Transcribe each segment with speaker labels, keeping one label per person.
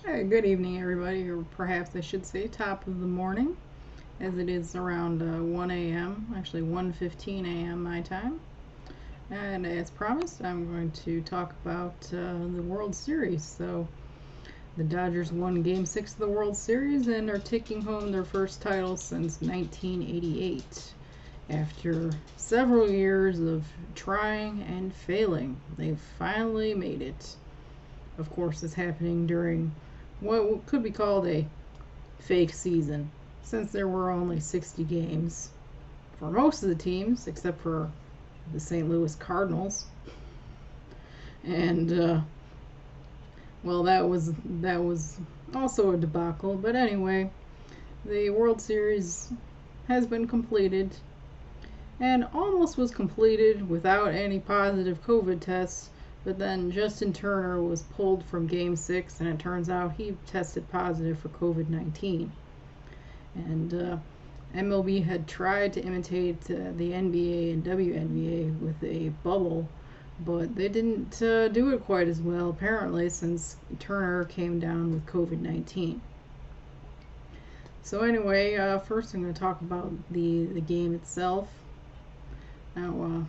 Speaker 1: Hey, good evening, everybody, or perhaps I should say top of the morning, as it is around 1 a.m., actually 1:15 a.m. my time. And as promised, I'm going to talk about the World Series. So, the Dodgers won Game 6 of the World Series and are taking home their first title since 1988. After several years of trying and failing, they finally made it. Of course, it's happening during what could be called a fake season, since there were only 60 games for most of the teams, except for the St. Louis Cardinals. And well, that was also a debacle. But anyway, the World Series has been completed, and almost was completed without any positive COVID tests. But then Justin Turner was pulled from Game 6, and it turns out he tested positive for COVID-19. And MLB had tried to imitate the NBA and WNBA with a bubble, but they didn't do it quite as well, apparently, since Turner came down with COVID-19. So, anyway, first I'm going to talk about the game itself. Now,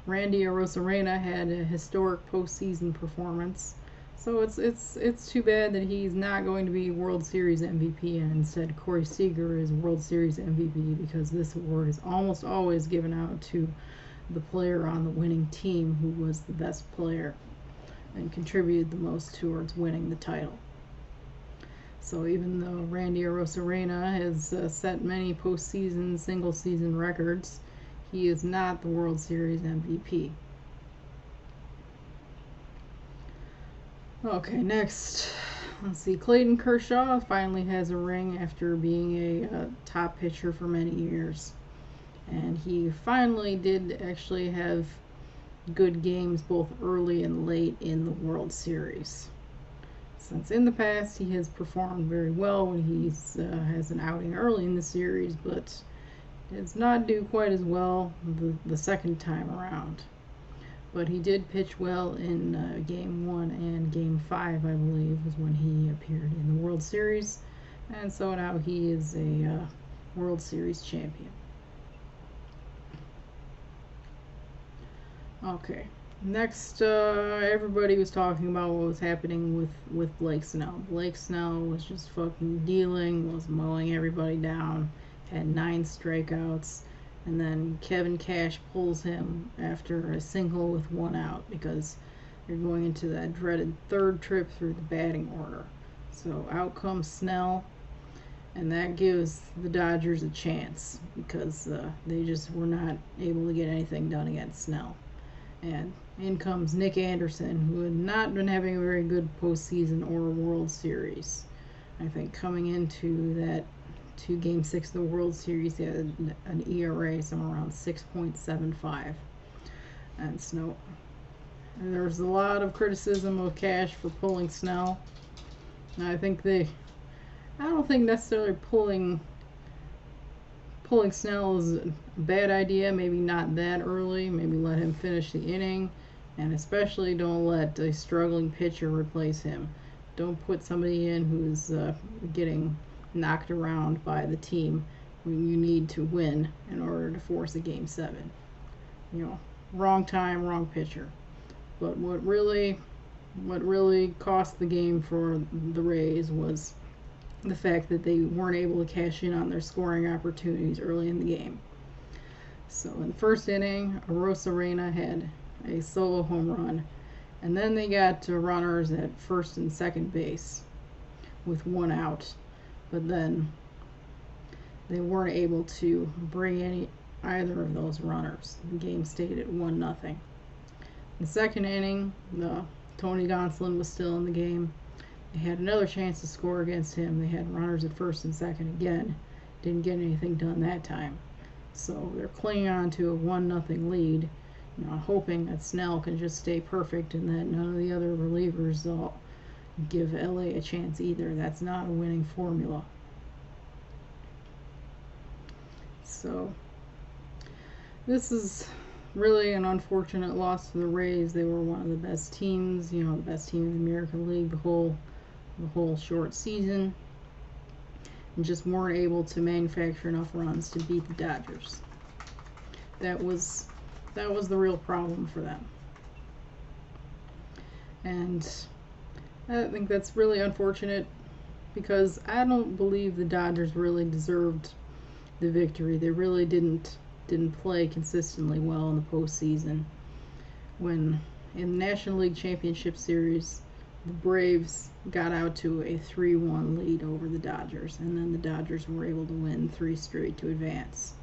Speaker 1: Randy Arozarena had a historic postseason performance. So it's too bad that he's not going to be World Series MVP, and instead Corey Seager is World Series MVP, because this award is almost always given out to the player on the winning team who was the best player and contributed the most towards winning the title. So even though Randy Arozarena has set many postseason single season records, he is not the World Series MVP. Okay, next. Let's see. Clayton Kershaw finally has a ring after being a top pitcher for many years. And he finally did actually have good games both early and late in the World Series. Since in the past he has performed very well when he has an outing early in the series, but does not do quite as well the second time around. But he did pitch well in Game 1 and Game 5, I believe, was when he appeared in the World Series. And so now he is a World Series champion. Okay. Next, everybody was talking about what was happening with Blake Snell. Blake Snell was just fucking dealing, was mowing everybody down, had 9 strikeouts, and then Kevin Cash pulls him after a single with 1 out, because you're going into that dreaded third trip through the batting order. So out comes Snell, and that gives the Dodgers a chance, because they just were not able to get anything done against Snell. And in comes Nick Anderson, who had not been having a very good postseason or World Series. I think coming into that to Game 6 of the World Series, he had an ERA somewhere around 6.75. And Snow. And there was a lot of criticism of Cash for pulling Snell. And I don't think necessarily pulling Snell is a bad idea. Maybe not that early. Maybe let him finish the inning. And especially don't let a struggling pitcher replace him. Don't put somebody in who's getting knocked around by the team when you need to win in order to force a Game 7. You know, wrong time, wrong pitcher. But what really cost the game for the Rays was the fact that they weren't able to cash in on their scoring opportunities early in the game. So in the first inning, Arozarena had a solo home run, and then they got to runners at first and second base with 1 out. But then they weren't able to bring either of those runners. The game stayed at 1-0. In the second inning, Tony Gonsolin was still in the game. They had another chance to score against him. They had runners at first and second again. Didn't get anything done that time. So they're clinging on to a 1-0 lead, hoping that Snell can just stay perfect and that none of the other relievers will give LA a chance either. That's not a winning formula. So this is really an unfortunate loss to the Rays. They were one of the best teams, the best team in the American League the whole short season and just weren't able to manufacture enough runs to beat the Dodgers. That was the real problem for them. And I think that's really unfortunate because I don't believe the Dodgers really deserved the victory. They really didn't play consistently well in the postseason. When in the National League Championship Series, the Braves got out to a 3-1 lead over the Dodgers, and then the Dodgers were able to win 3 straight to advance.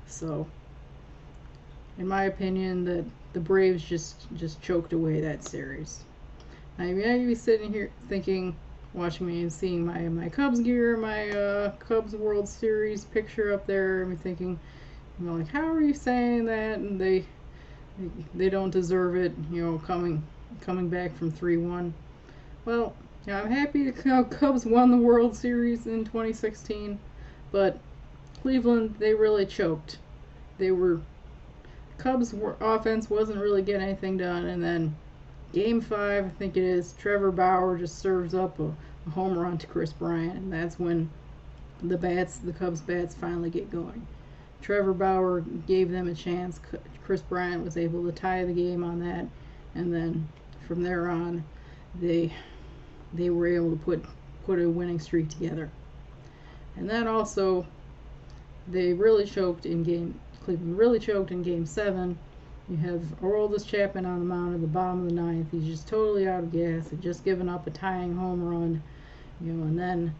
Speaker 1: So, in my opinion, the Braves just choked away that series. I mean, I'd be sitting here thinking, watching me and seeing my Cubs gear, my Cubs World Series picture up there, and thinking, you know, like, how are you saying that? And they don't deserve it, you know, coming back from 3-1. Well, yeah, I'm happy the Cubs won the World Series in 2016, but Cleveland, they really choked. Cubs offense wasn't really getting anything done, and then Game 5, I think it is, Trevor Bauer just serves up a home run to Chris Bryant, and that's when the Cubs bats finally get going. Trevor Bauer gave them a chance. Chris Bryant was able to tie the game on that, and then from there on, they were able to put a winning streak together. And then also, Cleveland really choked in Game 7. You have Aroldis Chapman on the mound at the bottom of the 9th. He's just totally out of gas. Had just given up a tying home run, you know, and then,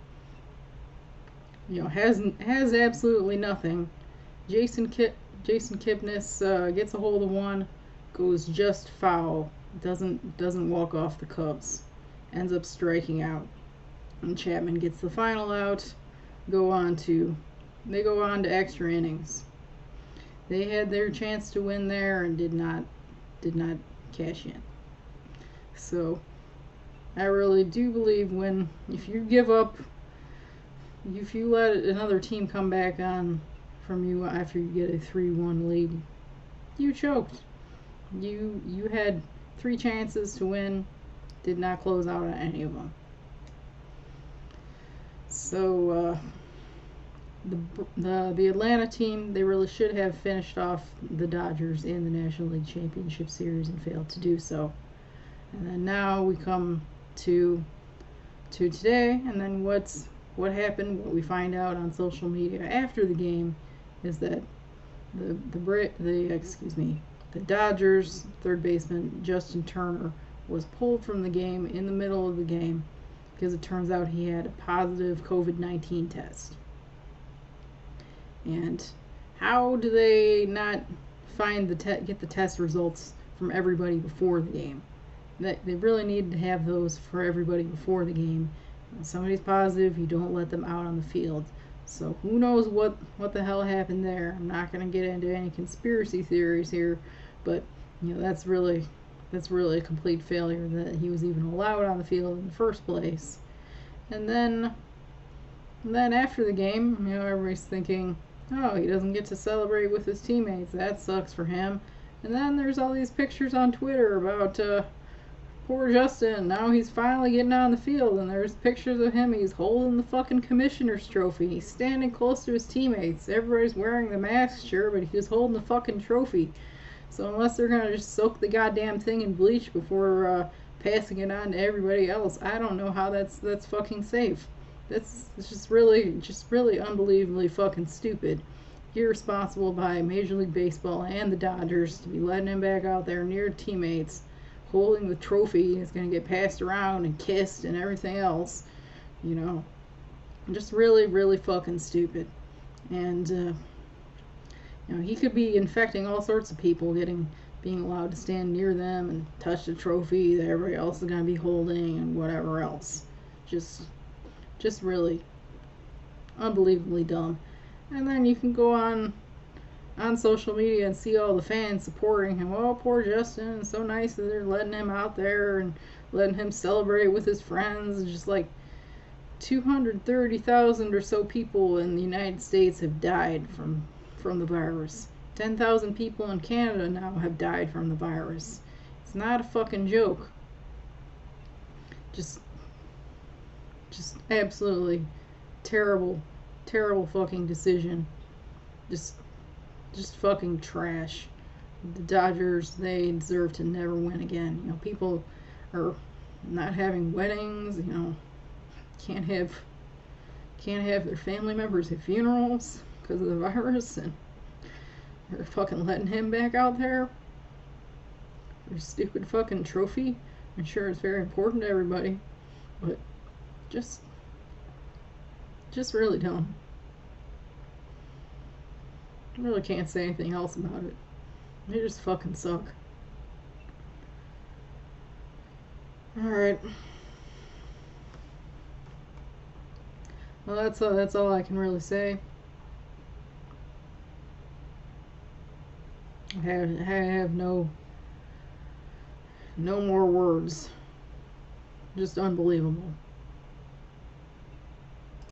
Speaker 1: you know, has absolutely nothing. Jason Kipnis gets a hold of one, goes just foul. Doesn't walk off the Cubs. Ends up striking out, and Chapman gets the final out. They go on to extra innings. They had their chance to win there and did not cash in. So I really do believe if you let another team come back on from you after you get a 3-1 lead, you choked. You had 3 chances to win, did not close out on any of them. So the Atlanta team, they really should have finished off the Dodgers in the National League Championship Series and failed to do so. And then now we come to today, and then what happened, what we find out on social media after the game is that the Dodgers third baseman Justin Turner was pulled from the game in the middle of the game because it turns out he had a positive COVID-19 test. And how do they not get the test results from everybody before the game? They really need to have those for everybody before the game. When somebody's positive, you don't let them out on the field. So who knows what the hell happened there? I'm not going to get into any conspiracy theories here, but you know, that's really a complete failure that he was even allowed on the field in the first place. And then after the game, you know, everybody's thinking, oh, he doesn't get to celebrate with his teammates. That sucks for him. And then there's all these pictures on Twitter about poor Justin. Now he's finally getting on the field, and there's pictures of him. He's holding the fucking commissioner's trophy. He's standing close to his teammates. Everybody's wearing the mask, sure, but he's holding the fucking trophy. So unless they're gonna just soak the goddamn thing in bleach before passing it on to everybody else, I don't know how that's fucking safe. It's just really unbelievably fucking stupid. Irresponsible by Major League Baseball and the Dodgers to be letting him back out there near teammates, holding the trophy. It's going to get passed around and kissed and everything else. You know, just really fucking stupid. And you know, he could be infecting all sorts of people, being allowed to stand near them and touch the trophy that everybody else is going to be holding and whatever else. Just really unbelievably dumb. And then you can go on social media and see all the fans supporting him. Oh, poor Justin, it's so nice that they're letting him out there and letting him celebrate with his friends. Just like 230,000 or so people in the United States have died from the virus. 10,000 people in Canada now have died from the virus. It's not a fucking joke. Just absolutely terrible, terrible fucking decision. Just, just fucking trash. The Dodgers, they deserve to never win again. You know, people are not having weddings. You know, can't have their family members at funerals because of the virus, and they're fucking letting him back out there. Their stupid fucking trophy. I'm sure it's very important to everybody, but just really dumb. I really can't say anything else about it. They just fucking suck. Alright. Well, that's all I can really say. I have no more words. Just unbelievable.